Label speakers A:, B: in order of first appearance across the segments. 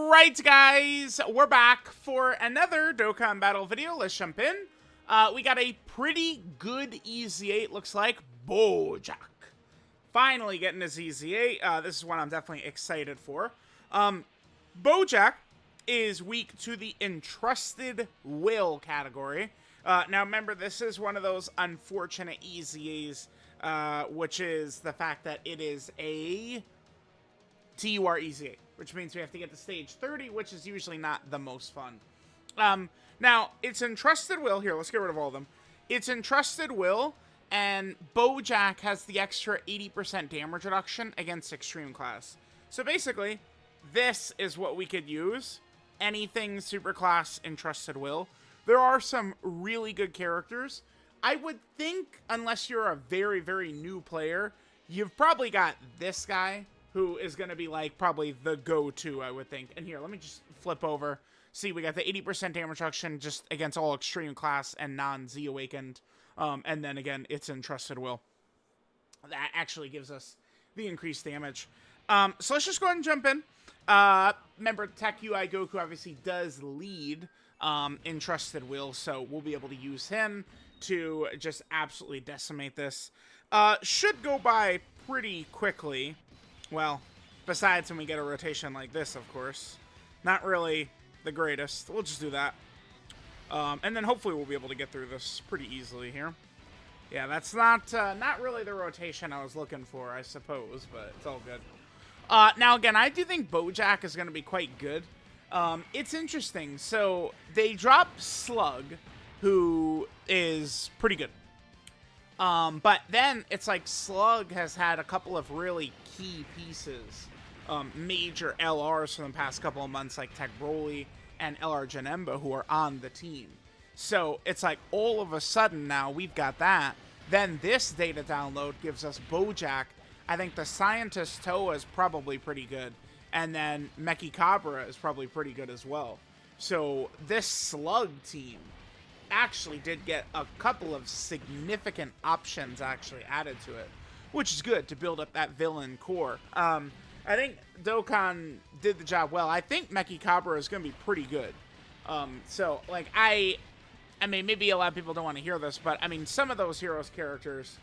A: Alright guys, we're back for another Dokkan battle video. Let's jump in. We got a pretty good EZ8, looks like. Bojack. Finally getting his EZ8. This is one I'm definitely excited for. Bojack is weak to the Entrusted Will category. Now remember, this is one of those unfortunate EZAs, which is the fact that it is a TUR EZ8, which means we have to get to stage 30, which is usually not the most fun. Now, it's Entrusted Will. Here, let's get rid of all of them. It's Entrusted Will, and Bojack has the extra 80% damage reduction against Extreme Class. So basically, this is what we could use. Anything Superclass Entrusted Will. There are some really good characters. I would think, unless you're a very, very new player, you've probably got this guy, who is going to be, like, probably the go-to, I would think. And here, let me just flip over. See, we got the 80% damage reduction just against all Extreme Class and non-Z Awakened. And then, again, it's Entrusted Will. That actually gives us the increased damage. So let's just go ahead and jump in. Remember, Tech UI Goku obviously does lead Entrusted Will, so we'll be able to use him to just absolutely decimate this. Should go by pretty quickly. Well, besides when we get a rotation like this, of course. Not really the greatest. We'll just do that. And then hopefully we'll be able to get through this pretty easily here. Yeah, that's not really the rotation I was looking for, I suppose, but it's all good. Now, again, I do think Bojack is going to be quite good. It's interesting. So, they drop Slug, who is pretty good. But then it's like Slug has had a couple of really key pieces, major LRs for the past couple of months, like Tech Broly and LR Janemba, who are on the team. So it's like all of a sudden now we've got that. Then this data download gives us Bojack. I think the Scientist Toa is probably pretty good. And then Meki Cabra is probably pretty good as well. So this Slug team actually did get a couple of significant options actually added to it, which is good to build up that villain core. I think Dokkan did the job well. I think Meki Cabra is going to be pretty good. So, like, I mean, maybe a lot of people don't want to hear this, but, I mean, some of those heroes characters,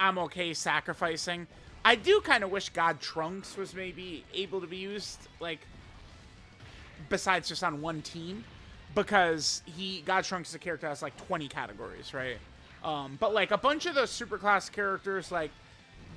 A: I'm okay sacrificing. I do kind of wish God Trunks was maybe able to be used, like, besides just on one team. Because God Trunks is a character that has, like, 20 categories, right? But, like, a bunch of those Superclass characters, like,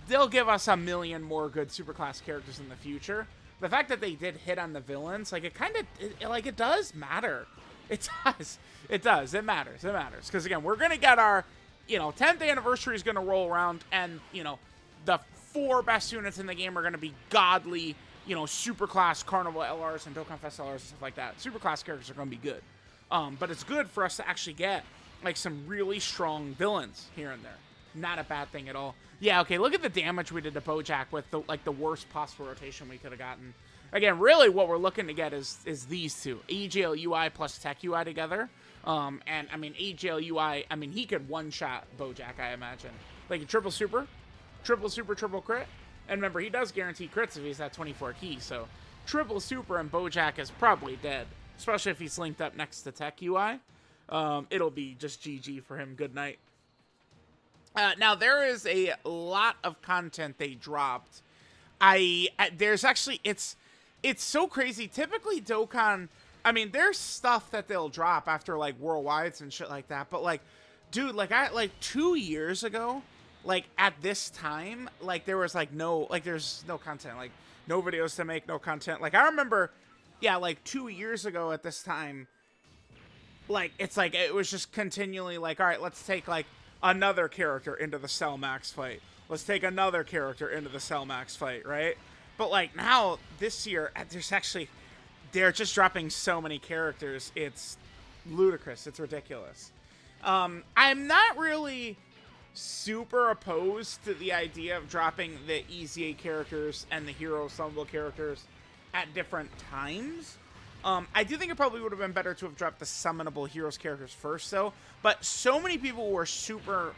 A: they'll give us a million more good Superclass characters in the future. The fact that they did hit on the villains, like, it kind of, like, it does matter. It does. It does. It matters. It matters. Because, again, we're going to get our, 10th anniversary is going to roll around, and, the 4 best units in the game are going to be godly, Superclass Carnival LRs and Dokkan Fest LRs and stuff like that. Superclass characters are going to be good. But it's good for us to actually get, like, some really strong villains here and there. Not a bad thing at all. Yeah, okay, look at the damage we did to Bojack with, the worst possible rotation we could have gotten. Again, really what we're looking to get is these two. AGL UI plus Tech UI together. And, I mean, AGL UI, I mean, he could one-shot Bojack, I imagine. Like a triple super, triple crit. And remember, he does guarantee crits if he's at 24 key, so triple super and Bojack is probably dead, especially if he's linked up next to Tech UI. It'll be just GG for him. Good night. Now, there is a lot of content they dropped. There's actually, it's so crazy. Typically, Dokkan, I mean, there's stuff that they'll drop after, like, Worldwides and shit like that, but, like, dude, like 2 years ago, like, at this time, like, there was, like, there's no content, like, no videos to make, no content. Like, I remember, yeah, like, 2 years ago at this time, like, it's like, it was just continually, like, all right, let's take, like, another character into the Cell Max fight. Let's take another character into the Cell Max fight, right? But, like, now, this year, they're just dropping so many characters, it's ludicrous, it's ridiculous. I'm not really super opposed to the idea of dropping the EZA characters and the Hero Summonable characters at different times. I do think it probably would have been better to have dropped the summonable heroes characters first, though. But so many people were super...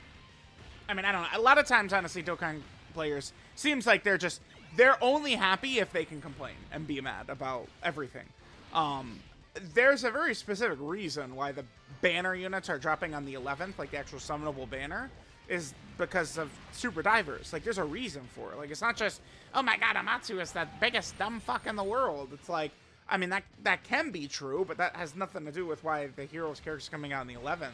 A: I mean, I don't know. A lot of times, honestly, Dokkan players, seems like they're only happy if they can complain and be mad about everything. There's a very specific reason why the banner units are dropping on the 11th, like the actual summonable banner, is because of super divers. Like, there's a reason for it. Like, it's not just, oh my god, Amatsu is the biggest dumb fuck in the world. It's like, I mean, that can be true, but that has nothing to do with why the hero's character's coming out on the 11th.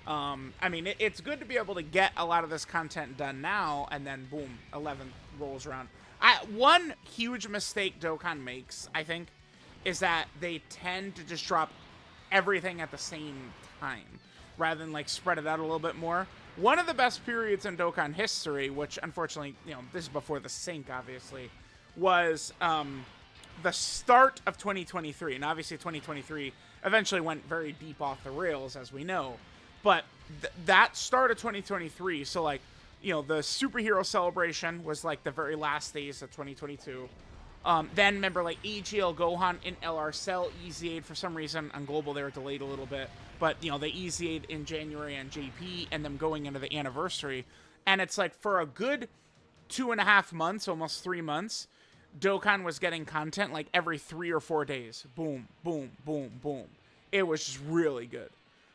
A: I mean, it's good to be able to get a lot of this content done now, and then boom, 11th rolls around. One huge mistake Dokkan makes, I think, is that they tend to just drop everything at the same time, rather than, like, spread it out a little bit more. One of the best periods in Dokkan history, which, unfortunately, you know, this is before the sync, obviously, was, the start of 2023. And obviously 2023 eventually went very deep off the rails, as we know. But that start of 2023, so, like, you know, the superhero celebration was, like, the very last days of 2022. Then, remember, like, AGL Gohan in LR Cell EZA'd for some reason. On Global, they were delayed a little bit. But, you know, they EZA'd in January on JP, and then going into the anniversary. And it's, like, for a good 2.5 months, almost 3 months, Dokkan was getting content, like, every 3 or 4 days. Boom, boom, boom, boom. It was just really good.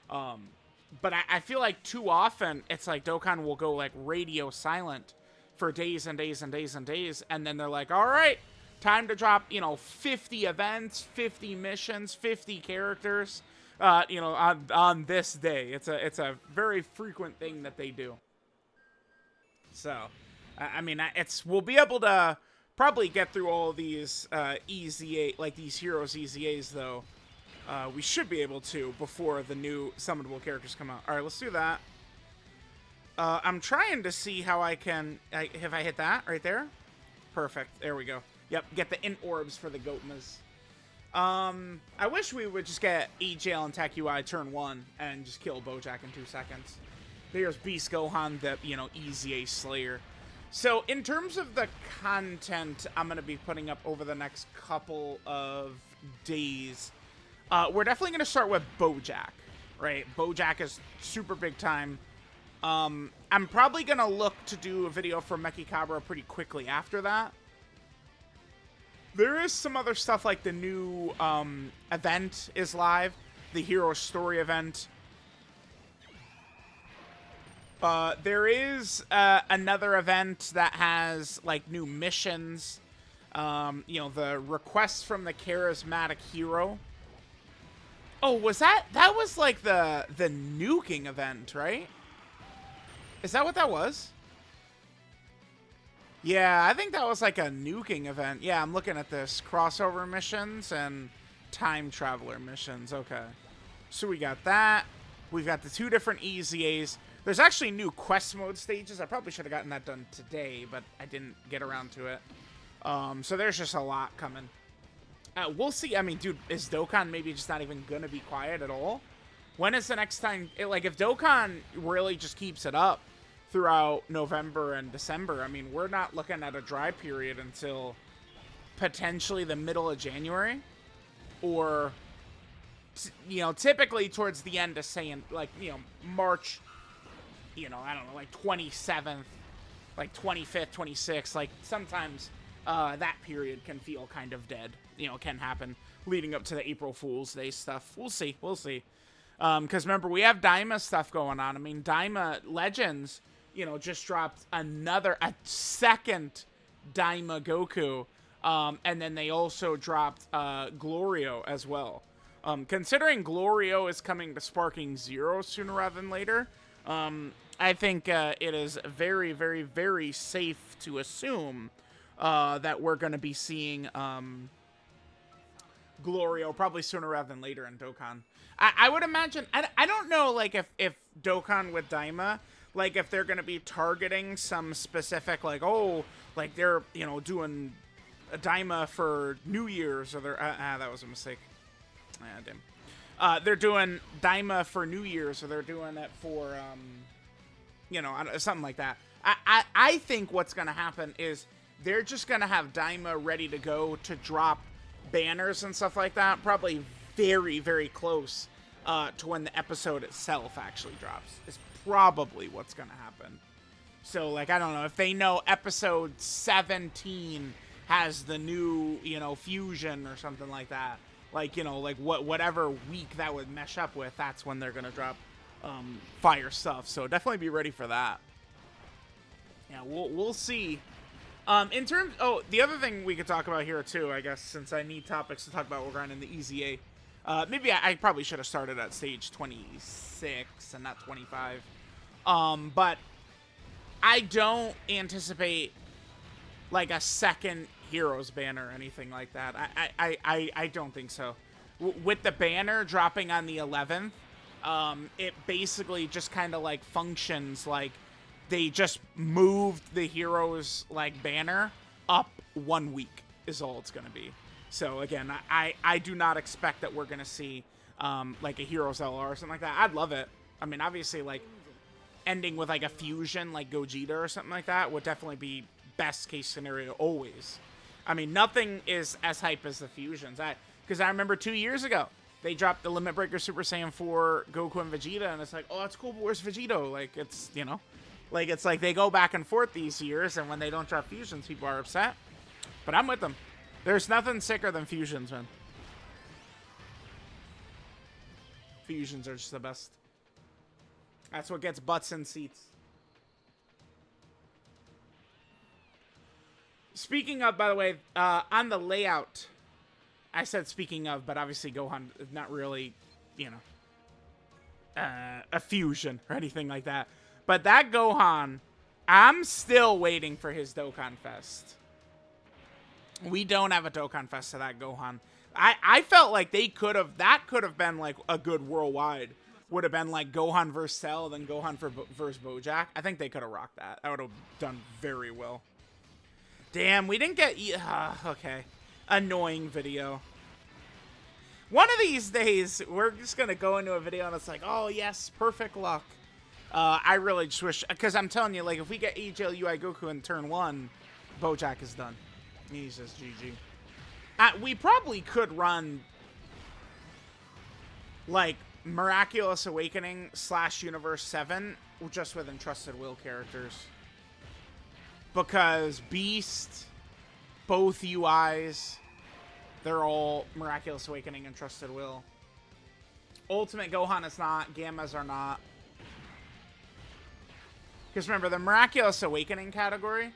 A: But I feel like too often, it's like Dokkan will go, like, radio silent for days and days and days and days. And then they're like, all right, time to drop, you know, 50 events, 50 missions, 50 characters, you know, on this day. It's a very frequent thing that they do. So, I mean, we'll be able to probably get through all these EZA, like these heroes EZAs, though. We should be able to before the new summonable characters come out. All right, let's do that. I'm trying to see how I can... Have I hit that right there? Perfect. There we go. Yep, get the int orbs for the Gotmas. I wish we would just get EJL and Tech UI turn 1 and just kill Bojack in 2 seconds. Here's Beast Gohan, the, you know, EZA Slayer. So, in terms of the content I'm going to be putting up over the next couple of days, we're definitely going to start with Bojack, right? Bojack is super big time. I'm probably going to look to do a video for Mechikabra pretty quickly after that. There is some other stuff, like the new event is live, the Hero Story event. There is another event that has, like, new missions. You know, the requests from the charismatic hero. Oh, was that was, like, the nuking event, right? Is that what that was? Yeah, I think that was, like, a nuking event. Yeah, I'm looking at this. Crossover missions and time traveler missions. Okay. So we got that. We've got the 2 different EZAs. There's actually new quest mode stages. I probably should have gotten that done today, but I didn't get around to it. So there's just a lot coming. We'll see. I mean, dude, is Dokkan maybe just not even going to be quiet at all? When is the next time? Like, if Dokkan really just keeps it up throughout November and December, I mean, we're not looking at a dry period until potentially the middle of January. Or, you know, typically towards the end of, saying, like, you know, March... You know, I don't know, like 27th, like 25th, 26th, like sometimes that period can feel kind of dead. You know, can happen leading up to the April Fool's Day stuff. We'll see. We'll see. Because remember, we have Daima stuff going on. I mean, Daima Legends, you know, just dropped a second Daima Goku. And then they also dropped Glorio as well. Considering Glorio is coming to Sparking Zero sooner rather than later, I think it is very, very, very safe to assume that we're going to be seeing Glorio probably sooner rather than later in Dokkan. I would imagine... I don't know, like, if Dokkan with Daima, like, if they're going to be targeting some specific, like, oh, like, they're, you know, doing a Daima for New Year's, or they're... that was a mistake. Damn. They're doing Daima for New Year's, or they're doing it for... you know, something like that. I think what's going to happen is they're just going to have Daima ready to go to drop banners and stuff like that, probably very, very close to when the episode itself actually drops. Is probably what's going to happen. So, like, I don't know, if they know episode 17 has the new, you know, fusion or something like that, like, you know, like whatever week that would mesh up with, that's when they're gonna drop fire stuff. So definitely be ready for that. Yeah, we'll see. In terms, oh, the other thing we could talk about here too, I guess, since I need topics to talk about, we're grinding the EZA. Maybe I probably should have started at stage 26 and not 25. But I don't anticipate like a second Heroes banner or anything like that. I don't think so. With the banner dropping on the 11th, it basically just kind of like functions like they just moved the Heroes like banner up 1 week is all it's gonna be. So again, I do not expect that we're gonna see like a Heroes LR or something like that. I'd love it. I mean, obviously, like ending with like a fusion like Gogeta or something like that would definitely be best case scenario always. I mean, nothing is as hype as the fusions. Because I remember 2 years ago they dropped the Limit Breaker Super Saiyan 4 Goku and Vegeta, and it's like, oh, that's cool, but where's Vegito? Like, it's, you know, like it's like they go back and forth these years, and when they don't drop fusions, people are upset. But I'm with them. There's nothing sicker than fusions, man. Fusions are just the best. That's what gets butts in seats. Speaking of, by the way, on the layout, I said speaking of, but obviously Gohan is not really, you know, a fusion or anything like that. But that Gohan, I'm still waiting for his Dokkan Fest. We don't have a Dokkan Fest to that Gohan. I felt like they could have, that could have been like a good worldwide. Would have been like Gohan versus Cell, then Gohan versus Bojack. I think they could have rocked that. I would have done very well. Damn, we didn't get... okay. Annoying video. One of these days, we're just going to go into a video and it's like, oh, yes, perfect luck. I really just wish... Because I'm telling you, like, if we get EGL UI Goku in turn 1, Bojack is done. He's just GG. We probably could run, like, Miraculous Awakening / Universe 7 just with Entrusted Will characters. Because Beast, both UIs, they're all Miraculous Awakening and Trusted Will. Ultimate Gohan is not. Gammas are not. Because remember, the Miraculous Awakening category,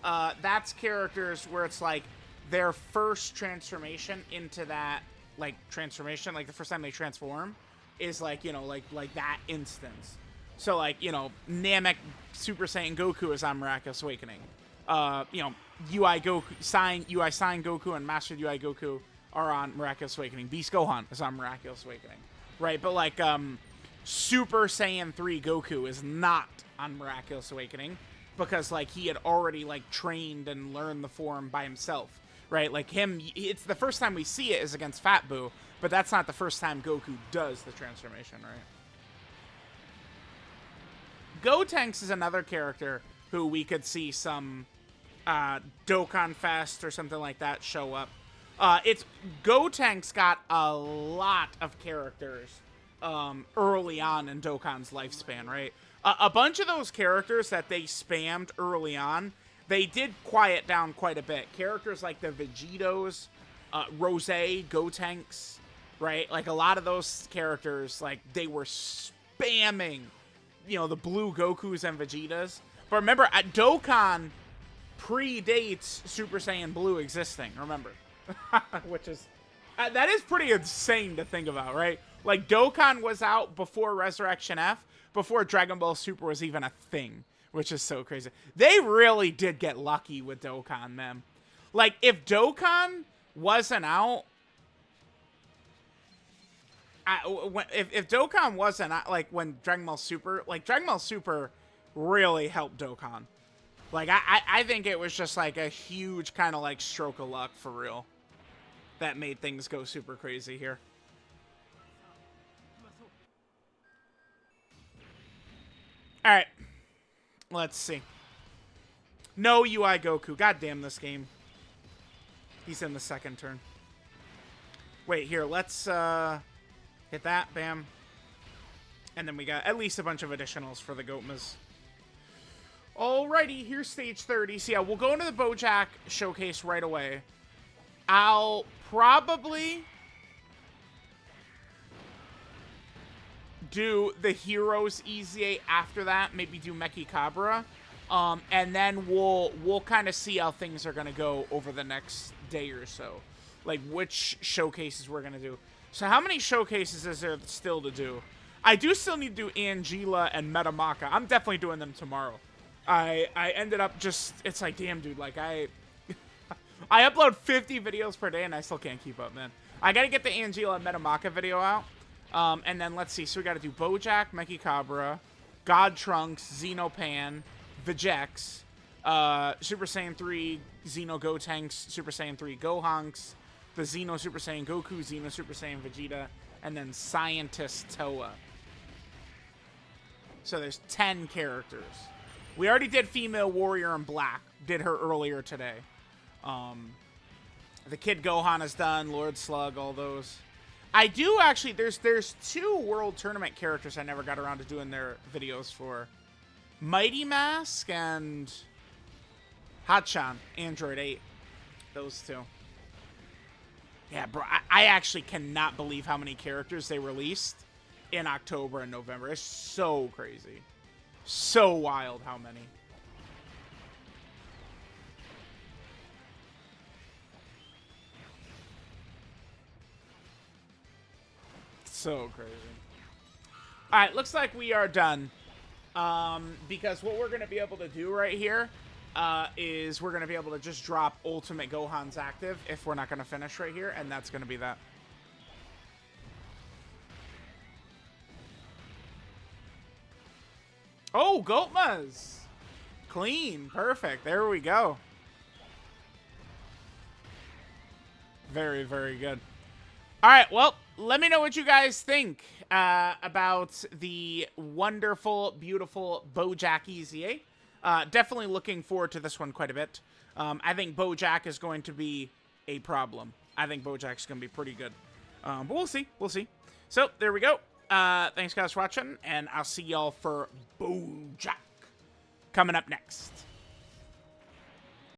A: that's characters where it's like their first transformation into that, like, transformation, like the first time they transform, is like, you know, like that instance. So, like, you know, Namek Super Saiyan Goku is on Miraculous Awakening. You know, UI Sign Goku and Mastered UI Goku are on Miraculous Awakening. Beast Gohan is on Miraculous Awakening. Right? But, like, Super Saiyan 3 Goku is not on Miraculous Awakening because, like, he had already, like, trained and learned the form by himself. Right? Like, him, it's the first time we see it is against Fat Boo, but that's not the first time Goku does the transformation, right? Gotenks is another character who we could see some Dokkan Fest or something like that show up. Gotenks got a lot of characters early on in Dokkan's lifespan, right? A bunch of those characters that they spammed early on, they did quiet down quite a bit. Characters like the Vegetos, Rose, Gotenks, right? Like, a lot of those characters, like, they were spamming, you know, the blue Gokus and Vegetas. But remember, at Dokkan predates Super Saiyan Blue existing, remember. Which is, that is pretty insane to think about, right? Like, Dokkan was out before Resurrection F, before Dragon Ball Super was even a thing, which is so crazy. They really did get lucky with Dokkan, man. Like, if Dokkan wasn't out, if Dokkan wasn't, like, when Dragon Ball Super, like, Dragon Ball Super really helped Dokkan. Like, I think it was just, like, a huge kind of, like, stroke of luck for real that made things go super crazy here. Alright. Let's see. No UI Goku. God damn this game. He's in the second turn. Wait, here, let's, hit that, bam. And then we got at least a bunch of additionals for the Gotmas. Alrighty, here's stage 30. So yeah, we'll go into the Bojack showcase right away. I'll probably do the Heroes EZA after that. Maybe do Mechikabra. And then we'll kind of see how things are going to go over the next day or so. Like, which showcases we're going to do. So how many showcases is there still to do? I do still need to do Angela and Metamaka. I'm definitely doing them tomorrow. I ended up just... It's like, damn, dude. Like, I upload 50 videos per day, and I still can't keep up, man. I got to get the Angela and Metamaka video out. And then, let's see. So we got to do Bojack, Mechikabra, God Trunks, Xenopan, Vegeks, Super Saiyan 3, Xeno Gotenks, Super Saiyan 3 Gohanks, the Xeno Super Saiyan Goku, Xeno Super Saiyan Vegeta, and then Scientist Toa. So there's 10 characters. We already did Female Warrior in Black. Did her earlier today. The Kid Gohan is done, Lord Slug, all those. I do actually, there's 2 World Tournament characters I never got around to doing their videos for. Mighty Mask and Hachan, Android 8. Those 2. Yeah, bro, I actually cannot believe how many characters they released in October and November. It's so crazy. So wild how many. So crazy. Alright, looks like we are done. Because what we're going to be able to do right here is we're going to be able to just drop Ultimate Gohan's active if we're not going to finish right here, and that's going to be that. Oh, Gotmas! Clean. Perfect. There we go. Very, very good. Alright, well, let me know what you guys think about the wonderful, beautiful Bojack EZA. Definitely looking forward to this one quite a bit. I think Bojack is going to be a problem. I think Bojack's going to be pretty good. But we'll see. We'll see. So, there we go. Thanks, guys, for watching, and I'll see y'all for Bojack coming up next.